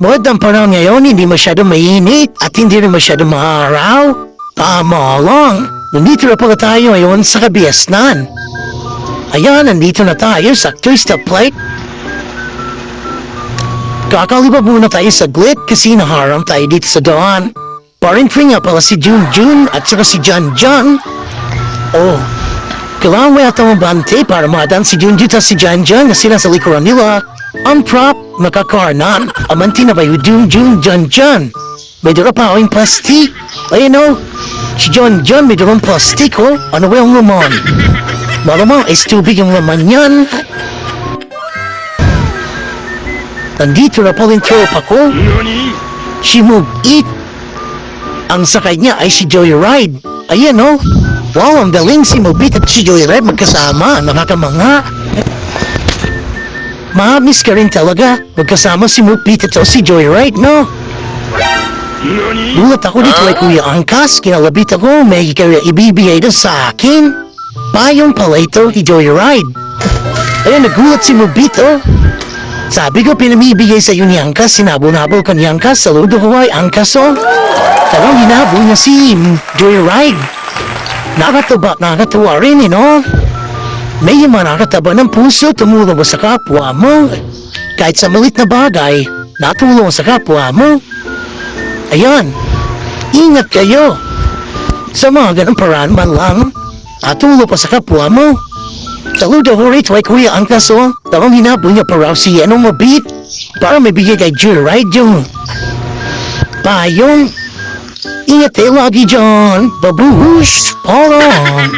Ang panahon ngayon, hindi masyado mainit at hindi rin masyado maaraw. Tama lang. Nandito na pala tayo ngayon sa Kabiasnan. Ayan, nandito na tayo sa Twisted Plate. Kakaliba muna tayo saglit kasi naharang tayo dito sa daan. Parentry nga pala si Junjun at saka si Janjan. Oh, kailangan mo yata mabante para madan si Junjun at si Janjan na sila sa likuran nila. Ang prop, nakakarnan. Amanti na ba yung Junjun, Janjan? May dala pa ako yung plastic. Ayan o, si Janjan may dalang plastic o. Ano ba yung laman? Malamang is tubig yung laman yan. Nandito na pala yung tropa ko. Si Move It. Ang sakay niya ay si Joyride. Ayan o. Wow, ang galing si Move It at si Joyride magkasama. Nakakamanga. Ma-miss ka rin talaga. Magkasama si Move It at si Joyride, no? Gulat ako dito ay Kuya Angkas. Kinalabit ako. May ibibigay na sa akin. Payong pala ito ni Joyride. Ayan, nagulat si Move It, oh. Sabi ko pinamibigay sa iyo ni Angkas. Sinabol-nabol ka ni Angkas. Saludo ko ay Angkas, oh. Talagang hinabol niya si Joyride. Nakatuwa rin, no? May nakataba ng puso, tumulong mo sa kapwa mo. Kahit sa malit na bagay, natulong sa kapwa mo. Ayan, ingat kayo. Sa mga ganang paraan man lang, natulong pa sa kapwa mo. Saludo ko rito ay Kuya Angkas, oh. Talagang hinabol niya pa raw si Mabit para may bigay kay Joyride yung payong. Ingat kayo lagi dyan. Babush! Hold on!